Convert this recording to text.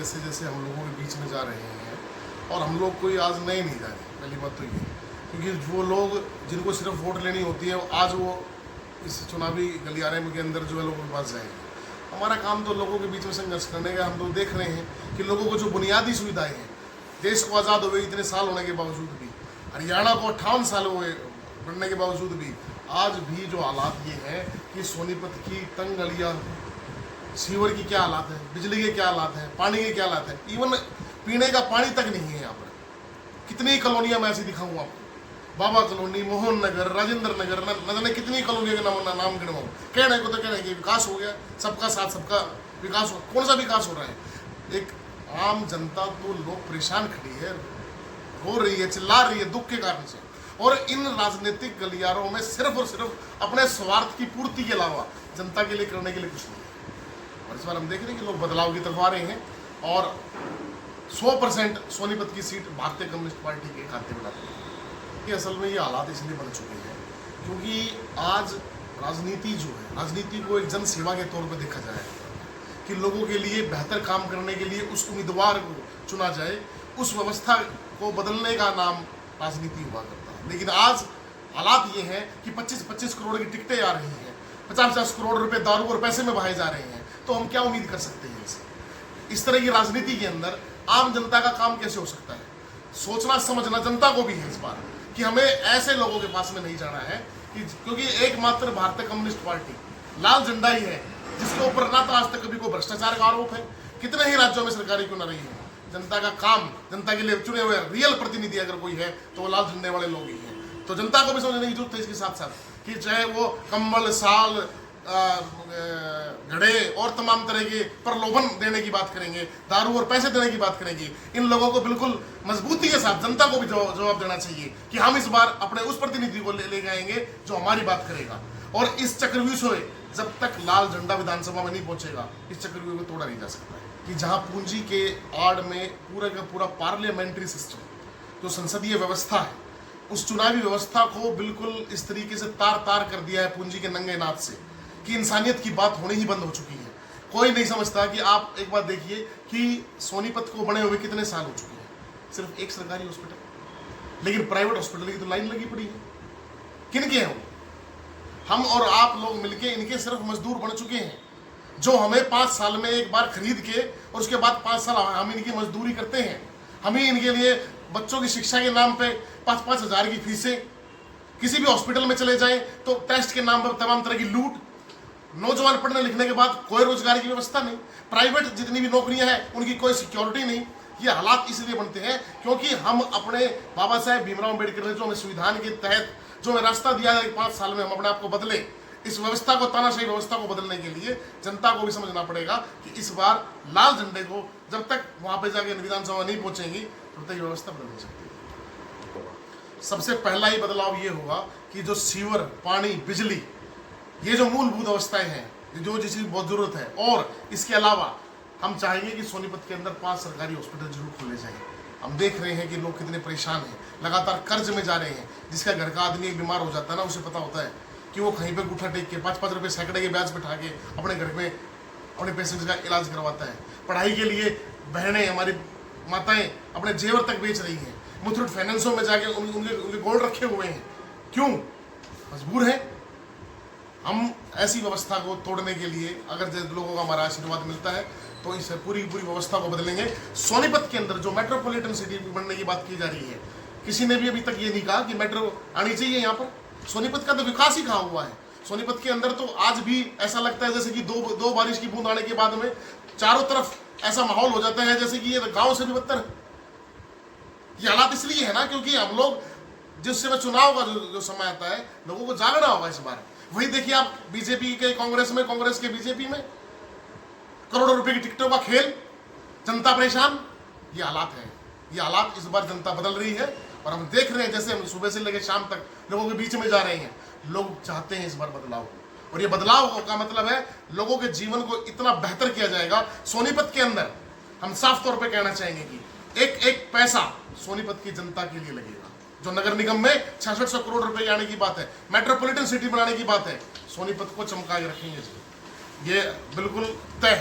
जैसे जैसे हम लोगों के बीच में जा रहे हैं, और हम लोग कोई आज नए नहीं जा रहे, पहली बात तो ये, क्योंकि वो लोग जिनको सिर्फ वोट लेनी होती है आज वो इस चुनावी गलियारे के अंदर जो है लोगों के पास जाएंगे। हमारा काम तो लोगों के बीच में संघर्ष करने का। हम लोग देख रहे हैं कि लोगों को जो बुनियादी सुविधाएं हैं, देश को आज़ाद हुए इतने साल होने के बावजूद भी, हरियाणा को 58 साल हुए बनने के बावजूद भी, आज भी जो हालात ये हैं कि सोनीपत की तंग गलियाँ, सीवर की क्या हालात है, बिजली के क्या हालात हैं, पानी के क्या हालात है, इवन पीने का पानी तक नहीं है यहाँ पर। कितनी कॉलोनियाँ मैं ऐसी दिखाऊँ आपको, बाबा कॉलोनी, मोहन नगर, राजेंद्र नगर, न जाने कितनी कॉलोनियों के नाम गिनवाऊँ। कहने को तो कहने कि विकास हो गया, सबका साथ सबका विकास हो, कौन सा विकास हो रहा है। एक आम जनता तो लोग परेशान खड़ी है, रो रही है, चिल्ला रही है दुख के कारण से, और इन राजनीतिक गलियारों में सिर्फ और सिर्फ अपने स्वार्थ की पूर्ति के अलावा जनता के लिए करने के लिए कुछ नहीं है। और इस बार हम देख रहे हैं कि लोग बदलाव की तरफ आ रहे हैं और 100% सोनीपत की सीट भारतीय कम्युनिस्ट पार्टी के खाते में डालते हैं। कि असल में ये हालात इसलिए बन चुके हैं क्योंकि आज राजनीति जो है, राजनीति को एक जन सेवा के तौर पर देखा जाए कि लोगों के लिए बेहतर काम करने के लिए उस उम्मीदवार को चुना जाए, उस व्यवस्था को बदलने का नाम राजनीति हुआ करता है। लेकिन आज हालात ये हैं कि 25-25 करोड़ की टिकटें आ रही हैं, 50-50 करोड़ रुपए दारू और पैसे में बहाए जा रहे हैं, तो हम क्या उम्मीद कर सकते हैं इनसे। इस तरह की राजनीति के अंदर आम जनता का काम कैसे हो सकता है। सोचना समझना जनता को भी है इस बार कि हमें ऐसे लोगों के पास में नहीं जाना है कि क्योंकि एकमात्र भारतीय कम्युनिस्ट पार्टी लाल झंडा ही है जिसके ऊपर ना तो आज तक कभी कोई भ्रष्टाचार का आरोप है, कितने ही राज्यों में सरकारी क्यों न रही है। जनता का काम, जनता के लिए चुने हुए रियल प्रतिनिधि अगर कोई है तो वो लाल झंडे वाले लोग ही हैं। तो जनता को भी समझने की जरूरत है इसके साथ साथ कि चाहे वो कंबल, साल, घड़े और तमाम तरह के प्रलोभन देने की बात करेंगे, दारू और पैसे देने की बात करेंगे, इन लोगों को बिल्कुल मजबूती के साथ जनता को भी जवाब देना चाहिए कि हम इस बार अपने उस प्रतिनिधि को ले आएंगे जो हमारी बात करेगा। और इस चक्रव्यूह से जब तक लाल झंडा विधानसभा में नहीं पहुंचेगा इस चक्रव्यूह को तोड़ा नहीं जा सकता है। कि जहां पूंजी के आड़ में पूरा का पूरा पार्लियामेंट्री सिस्टम, जो संसदीय व्यवस्था है, उस चुनावी व्यवस्था को बिल्कुल इस तरीके से तार तार कर दिया है पूंजी के नंगे नाथ से कि इंसानियत की बात होनी ही बंद हो चुकी है। कोई नहीं समझता कि आप एक बात देखिए कि सोनीपत को बने हुए कितने साल हो चुके हैं, सिर्फ एक सरकारी हॉस्पिटल, लेकिन प्राइवेट हॉस्पिटल की तो लाइन लगी पड़ी है। किन के हैं वो? हम और आप लोग मिलके इनके सिर्फ मजदूर बन चुके हैं, जो हमें 5 साल में एक बार खरीद के और उसके बाद 5 साल हम इनकी मजदूरी करते हैं। हम ही इनके लिए बच्चों की शिक्षा के नाम पे 5-5 हज़ार की फीसें, किसी भी हॉस्पिटल में चले जाएं तो टेस्ट के नाम पर तमाम तरह की लूट, नौजवान पढ़ने लिखने के बाद कोई रोजगार की व्यवस्था नहीं, प्राइवेट जितनी भी नौकरियां हैं उनकी कोई सिक्योरिटी नहीं। ये हालात इसलिए बनते हैं क्योंकि हम अपने बाबा साहेब भीमराव अम्बेडकर ने जो हमें संविधान के तहत जो हमें रास्ता दिया है 5 साल में हम अपने आप को बदले, इस व्यवस्था को, तानाशाही व्यवस्था को बदलने के लिए जनता को भी समझना पड़ेगा कि इस बार लाल झंडे को जब तक वहां पे जाके विधानसभा नहीं पहुंचेंगी तब तक ये व्यवस्था बदल नहीं सकती। सबसे पहला ही बदलाव ये होगा कि जो सीवर, पानी, बिजली, ये जो मूलभूत अवस्थाएं हैं, जो जिसकी बहुत जरूरत है, और इसके अलावा हम चाहेंगे कि सोनीपत के अंदर 5 सरकारी हॉस्पिटल जरूर खोले जाएं। हम देख रहे हैं कि लोग कितने परेशान हैं, लगातार कर्ज में जा रहे हैं। जिसका घर का आदमी एक बीमार हो जाता है ना, उसे पता होता है कि वो कहीं पे गुठा टेक के 5-5 रुपये सैकड़े के ब्याज बैठा के अपने घर में अपने पेशेंट का इलाज करवाता है। पढ़ाई के लिए बहनें, हमारी माताएं अपने जेवर तक बेच रही हैं, मुथूट फाइनेंसों में जाके उनके गोल्ड रखे हुए हैं। क्यों? मजबूर हैं। हम ऐसी व्यवस्था को तोड़ने के लिए अगर लोगों का हमारा आशीर्वाद मिलता है तो इस पूरी व्यवस्था को बदलेंगे। सोनीपत के अंदर जो मेट्रोपॉलिटन सिटी बनने की बात की जा रही है, किसी ने भी अभी तक ये नहीं कहा कि मेट्रो आनी चाहिए यहाँ पर। सोनीपत का तो विकास ही कहाँ हुआ है। सोनीपत के अंदर तो आज भी ऐसा लगता है जैसे कि दो बारिश की बूंद आने के बाद में चारों तरफ ऐसा माहौल हो जाता है जैसे कि ये गाँव से भी बदतर है। ये हालात इसलिए है ना क्योंकि हम लोग जिस समय चुनाव का जो समय आता है, लोगों को जागना होगा इस बार। वही देखिए आप बीजेपी के कांग्रेस में, कांग्रेस के बीजेपी में, करोड़ों रुपए की टिकटों का खेल, जनता परेशान। ये हालात है, ये हालात इस बार जनता बदल रही है और हम देख रहे हैं जैसे हम सुबह से लेकर शाम तक लोगों के बीच में जा रहे हैं। लोग चाहते हैं इस बार बदलाव को, और ये बदलाव का मतलब है लोगों के जीवन को इतना बेहतर किया जाएगा। सोनीपत के अंदर हम साफ तौर पर कहना चाहेंगे कि एक एक पैसा सोनीपत की जनता के लिए लगेगा। जो नगर निगम में 6600 करोड़ रुपए आने की बात है, मेट्रोपॉलिटन सिटी बनाने की बात है, सोनीपत को चमका के रखेंगे। ये बिल्कुल तय